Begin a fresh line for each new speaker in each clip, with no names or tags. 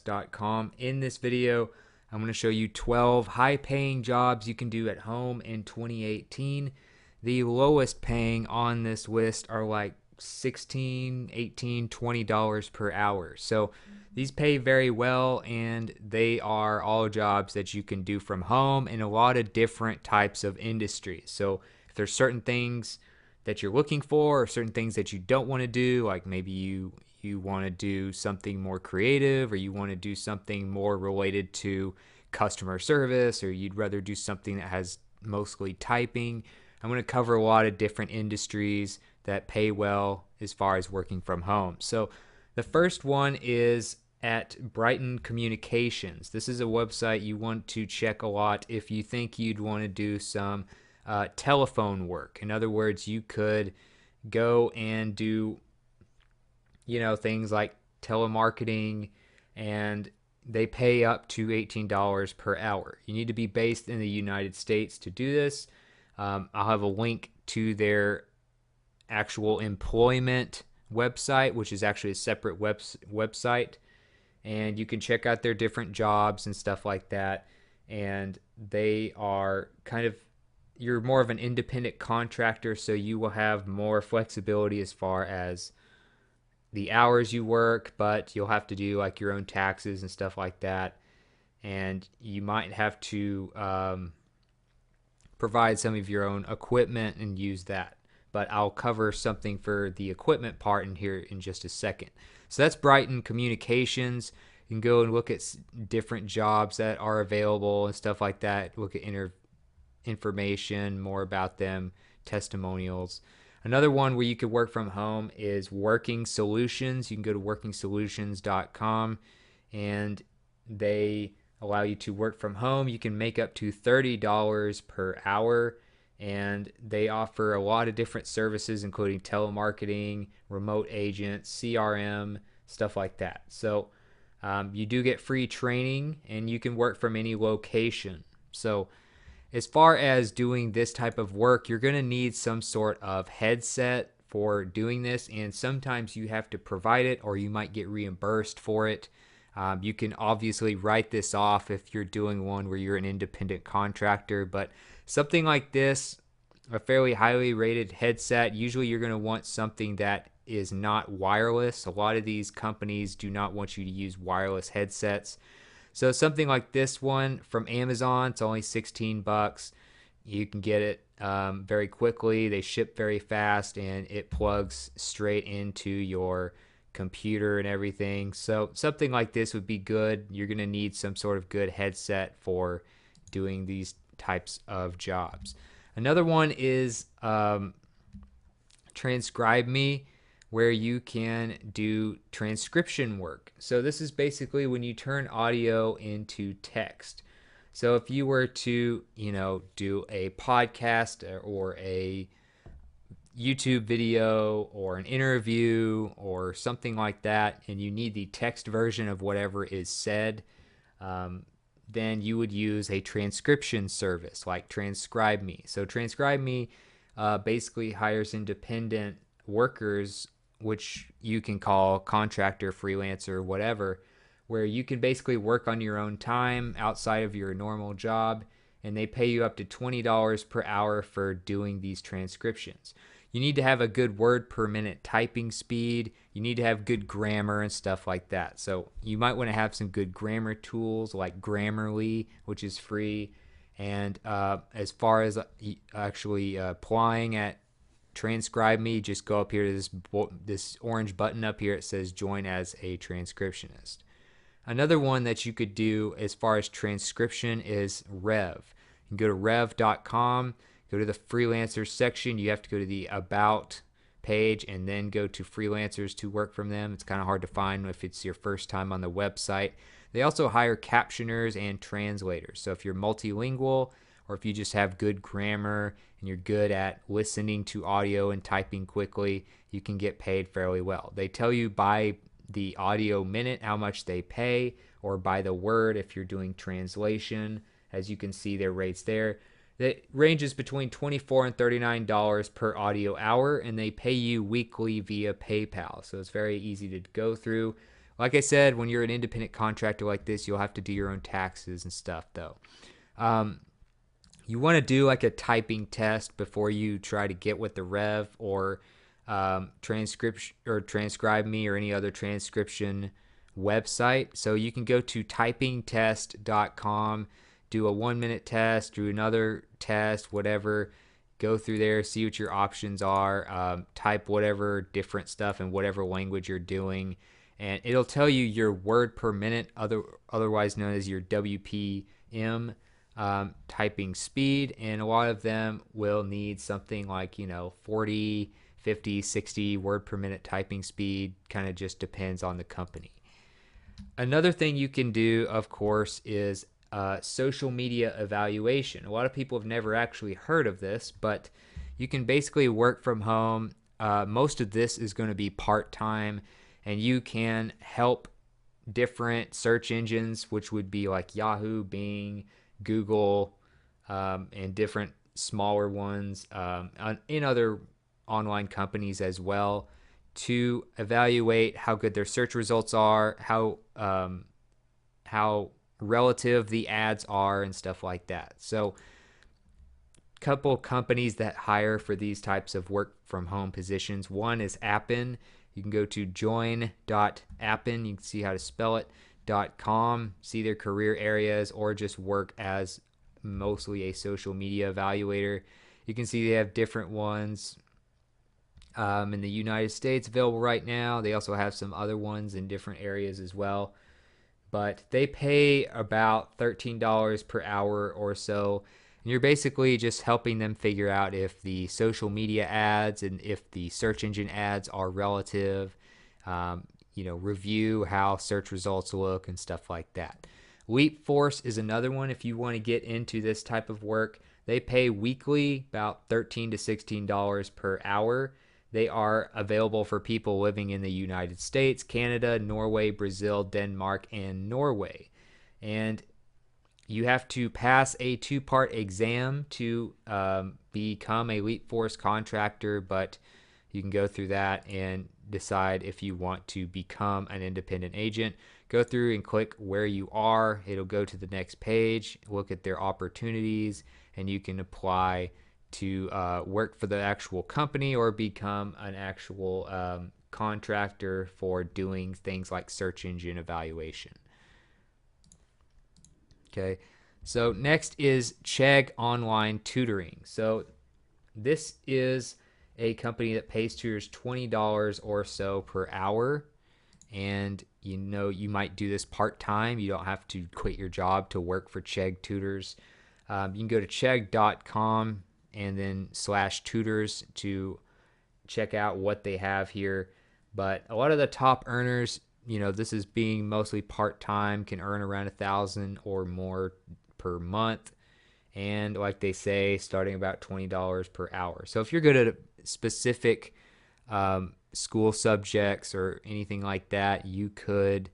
Com. In this video, I'm going to show you 12 high-paying jobs you can do at home in 2018. The lowest paying on this list are like $16, $18, $20 per hour. So these pay very well, and they are all jobs that you can do from home in a lot of different types of industries. So if there's certain things that you're looking for or certain things that you don't want to do, like maybe you want to do something more creative, or you want to do something more related to customer service, or you'd rather do something that has mostly typing. I'm going to cover a lot of different industries that pay well as far as working from home. So the first one is at Brighton Communications. This is a website you want to check a lot if you think you'd want to do some telephone work. In other words, you could go and do things like telemarketing, and they pay up to $18 per hour. You need to be based in the United States to do this. I'll have a link to their actual employment website, which is actually a separate website, and you can check out their different jobs and stuff like that. And they are you're more of an independent contractor, so you will have more flexibility as far as the hours you work, but you'll have to do like your own taxes and stuff like that. And you might have to provide some of your own equipment and use that. But I'll cover something for the equipment part in here in just a second. So that's Brighton Communications. You can go and look at different jobs that are available and stuff like that. Look at information more about them, testimonials. Another one where you could work from home is Working Solutions. You can go to workingsolutions.com, and they allow you to work from home. You can make up to $30 per hour, and they offer a lot of different services, including telemarketing, remote agents, CRM, stuff like that. So you do get free training, and you can work from any location. So as far as doing this type of work, you're going to need some sort of headset for doing this, and sometimes you have to provide it, or you might get reimbursed for it. You can obviously write this off if you're doing one where you're an independent contractor, but something like this, a fairly highly rated headset, usually you're going to want something that is not wireless. A lot of these companies do not want you to use wireless headsets. So something like this one from Amazon, it's only $16. You can get it very quickly. They ship very fast, and it plugs straight into your computer and everything. So something like this would be good. You're going to need some sort of good headset for doing these types of jobs. Another one is TranscribeMe, where you can do transcription work. So this is basically when you turn audio into text. So if you were to, do a podcast or a YouTube video or an interview or something like that, and you need the text version of whatever is said, then you would use a transcription service like TranscribeMe. So TranscribeMe basically hires independent workers, which you can call contractor, freelancer, whatever, where you can basically work on your own time outside of your normal job, and they pay you up to $20 per hour for doing these transcriptions. You need to have a good word per minute typing speed. You need to have good grammar and stuff like that. So you might want to have some good grammar tools like Grammarly, which is free. And as far as actually applying at TranscribeMe, just go up here to this orange button up here. It says join as a transcriptionist. Another one that you could do as far as transcription is Rev. You can go to rev.com, go to the freelancers section. You have to go to the about page and then go to freelancers to work from them. It's kind of hard to find if it's your first time on the website. They also hire captioners and translators. So if you're multilingual, or if you just have good grammar and you're good at listening to audio and typing quickly, you can get paid fairly well. They tell you by the audio minute how much they pay, or by the word if you're doing translation. As you can see, their rates there. It ranges between $24 and $39 per audio hour, and they pay you weekly via PayPal. So it's very easy to go through. Like I said, when you're an independent contractor like this, you'll have to do your own taxes and stuff, though. Um, you want to do like a typing test before you try to get with the Rev or transcription or Transcribe Me or any other transcription website. So you can go to typingtest.com, do a 1 minute test, do another test, whatever. Go through there, see what your options are, type whatever different stuff in whatever language you're doing, and it'll tell you your word per minute, otherwise known as your WPM, typing speed. And a lot of them will need something like 40, 50, 60 word per minute typing speed. Kind of just depends on the company. Another thing you can do, of course, is social media evaluation. A lot of people have never actually heard of this, but you can basically work from home. Most of this is going to be part-time, and you can help different search engines, which would be like Yahoo, Bing, Google, and different smaller ones in other online companies as well, to evaluate how good their search results are, how relative the ads are, and stuff like that. So, couple companies that hire for these types of work from home positions. One is Appen. You can go to join.appen. You can see how to spell it. .com, see their career areas, or just work as mostly a social media evaluator. You can see they have different ones in the United States available right now. They also have some other ones in different areas as well. But they pay about $13 per hour or so. And you're basically just helping them figure out if the social media ads and if the search engine ads are relative. Review how search results look and stuff like that. LeapForce is another one if you want to get into this type of work. They pay weekly about $13 to $16 per hour. They are available for people living in the United States, Canada, Norway, Brazil, Denmark, and Norway. And you have to pass a 2-part exam to become a LeapForce contractor, but you can go through that and decide if you want to become an independent agent. Go through and click where you are. It'll go to the next page, look at their opportunities, and you can apply to work for the actual company or become an actual contractor for doing things like search engine evaluation. Okay, so next is Chegg Online Tutoring. So this is a company that pays tutors $20 or so per hour, and you might do this part-time. You don't have to quit your job to work for Chegg Tutors. You can go to chegg.com and then /tutors to check out what they have here. But a lot of the top earners, this is being mostly part-time, can earn around $1,000 or more per month. And like they say, starting about $20 per hour. So if you're good at specific school subjects or anything like that, you could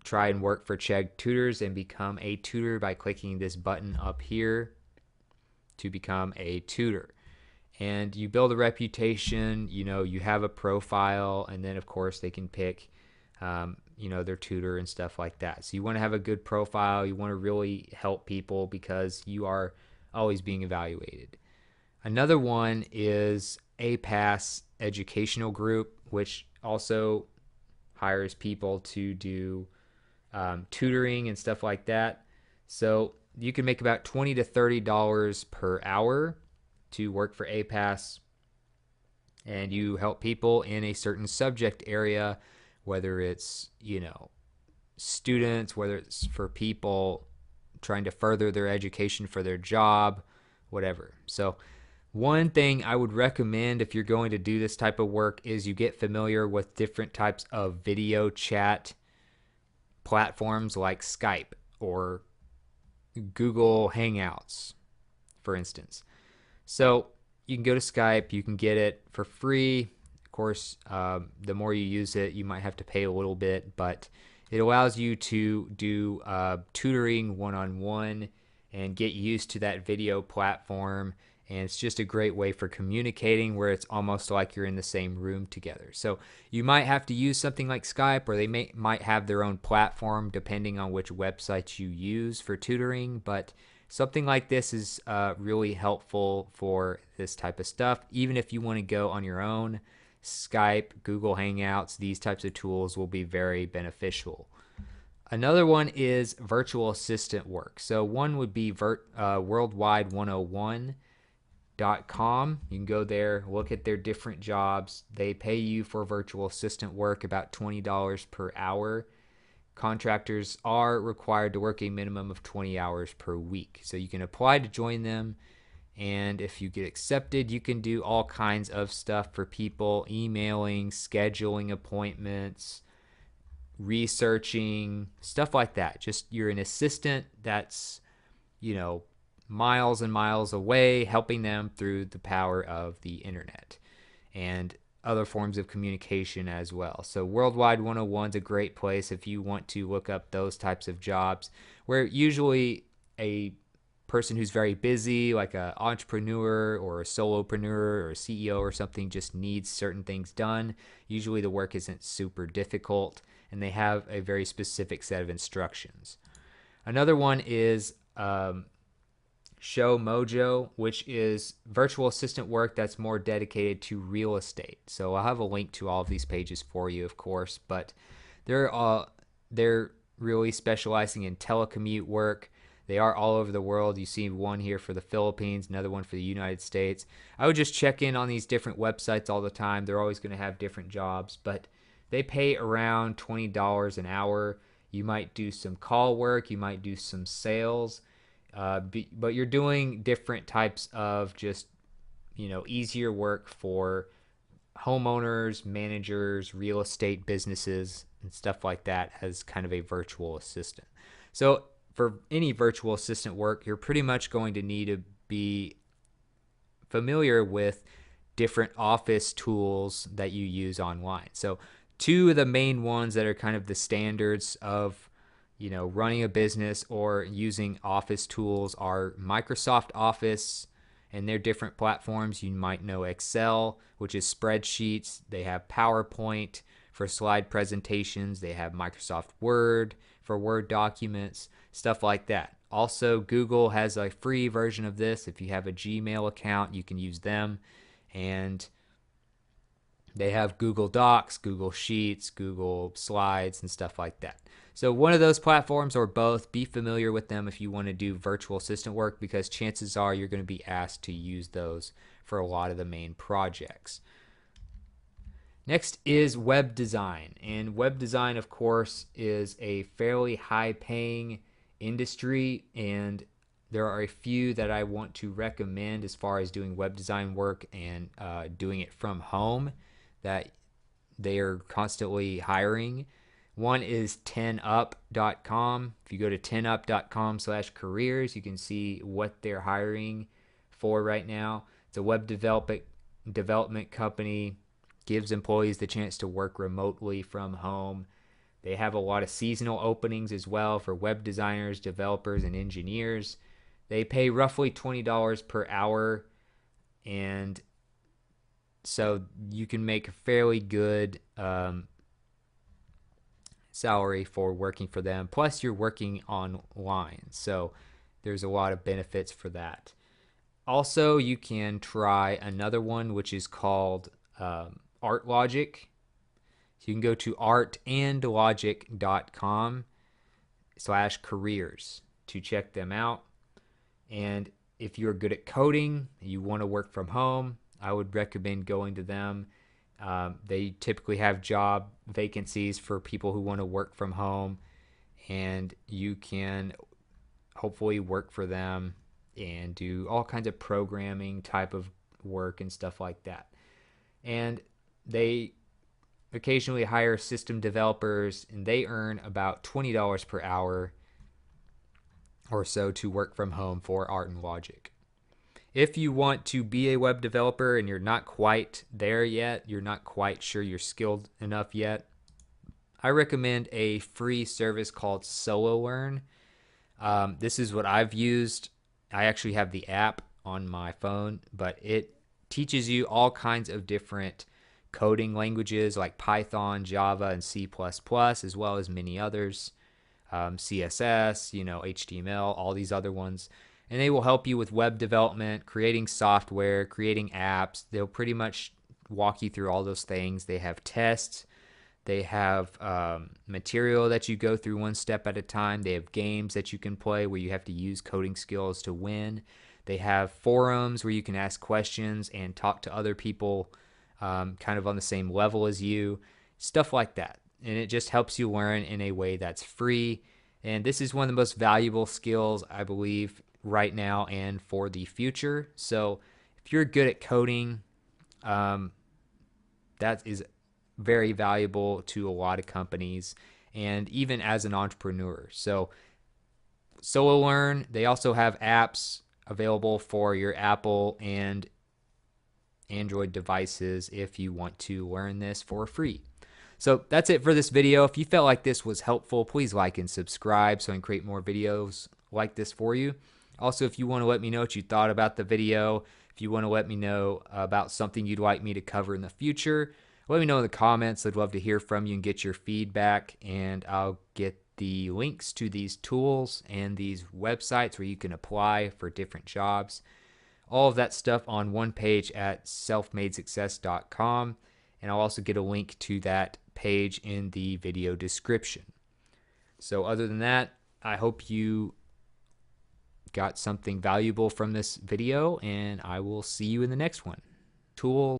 try and work for Chegg Tutors and become a tutor by clicking this button up here to become a tutor. And you build a reputation, you have a profile, and then of course they can pick their tutor and stuff like that. So you want to have a good profile. You want to really help people because you are always being evaluated. Another one is APAS Educational Group, which also hires people to do tutoring and stuff like that. So you can make about $20 to $30 per hour to work for APAS, and you help people in a certain subject area, whether it's students, whether it's for people trying to further their education for their job, whatever. So one thing I would recommend if you're going to do this type of work is you get familiar with different types of video chat platforms like Skype or Google Hangouts, for instance. So you can go to Skype, you can get it for free. Of course, the more you use it, you might have to pay a little bit, but it allows you to do tutoring one-on-one and get used to that video platform And it's just a great way for communicating where it's almost like you're in the same room together. So you might have to use something like Skype, or they might have their own platform depending on which websites you use for tutoring. But something like this is really helpful for this type of stuff. Even if you want to go on your own, Skype, Google Hangouts, these types of tools will be very beneficial. Another one is virtual assistant work. So one would be Worldwide101.com. You can go there, look at their different jobs. They pay you for virtual assistant work about $20 per hour. Contractors are required to work a minimum of 20 hours per week. So you can apply to join them. And if you get accepted, you can do all kinds of stuff for people: emailing, scheduling appointments, researching, stuff like that. Just you're an assistant that's, miles and miles away, helping them through the power of the internet and other forms of communication as well. So Worldwide 101 is a great place if you want to look up those types of jobs, where usually a person who's very busy, like an entrepreneur or a solopreneur or a CEO or something, just needs certain things done. Usually the work isn't super difficult, and they have a very specific set of instructions. Another one is Show Mojo, which is virtual assistant work that's more dedicated to real estate. So I'll have a link to all of these pages for you, of course, but they're really specializing in telecommute work. They are all over the world. You see one here for the Philippines, another one for the United States. I would just check in on these different websites all the time. They're always going to have different jobs, but they pay around $20 an hour. You might do some call work. You might do some sales. But you're doing different types of just, easier work for homeowners, managers, real estate businesses, and stuff like that as kind of a virtual assistant. So for any virtual assistant work, you're pretty much going to need to be familiar with different office tools that you use online. So two of the main ones that are kind of the standards of running a business or using office tools are Microsoft Office and their different platforms. You might know Excel, which is spreadsheets. They have PowerPoint for slide presentations. They have Microsoft Word for Word documents, stuff like that. Also, Google has a free version of this. If you have a Gmail account, you can use them. And they have Google Docs, Google Sheets, Google Slides, and stuff like that. So one of those platforms or both, be familiar with them if you want to do virtual assistant work, because chances are you're going to be asked to use those for a lot of the main projects. Next is web design. And web design, of course, is a fairly high-paying industry, and there are a few that I want to recommend as far as doing web design work and doing it from home that they are constantly hiring. One is 10up.com. If you go to 10up.com/careers, you can see what they're hiring for right now. It's a web development company, gives employees the chance to work remotely from home. They have a lot of seasonal openings as well for web designers, developers, and engineers. They pay roughly $20 per hour, and so you can make a fairly good salary for working for them. Plus, you're working online, so there's a lot of benefits for that. Also, you can try another one, which is called ArtLogic. So you can go to artandlogic.com/careers to check them out. And if you're good at coding, you want to work from home, I would recommend going to them. They typically have job vacancies for people who want to work from home, and you can hopefully work for them and do all kinds of programming type of work and stuff like that. And they occasionally hire system developers, and they earn about $20 per hour or so to work from home for Art and Logic. If you want to be a web developer and you're not quite there yet, you're not quite sure you're skilled enough yet, I recommend a free service called SoloLearn. This is what I've used. I actually have the app on my phone, but it teaches you all kinds of different coding languages like Python, Java, and C++, as well as many others, CSS, HTML, all these other ones. And they will help you with web development, creating software, creating apps. They'll pretty much walk you through all those things. They have tests. They have material that you go through one step at a time. They have games that you can play where you have to use coding skills to win. They have forums where you can ask questions and talk to other people kind of on the same level as you, stuff like that. And it just helps you learn in a way that's free. And this is one of the most valuable skills, I believe, right now and for the future. So if you're good at coding, that is very valuable to a lot of companies and even as an entrepreneur. So SoloLearn, they also have apps available for your Apple and Android devices if you want to learn this for free. So that's it for this video. If you felt like this was helpful, please like and subscribe so I can create more videos like this for you. Also, if you want to let me know what you thought about the video, if you want to let me know about something you'd like me to cover in the future, let me know in the comments. I'd love to hear from you and get your feedback, and I'll get the links to these tools and these websites where you can apply for different jobs. All of that stuff on one page at selfmadesuccess.com, and I'll also get a link to that page in the video description. So other than that, I hope you got something valuable from this video, and I will see you in the next one. Tool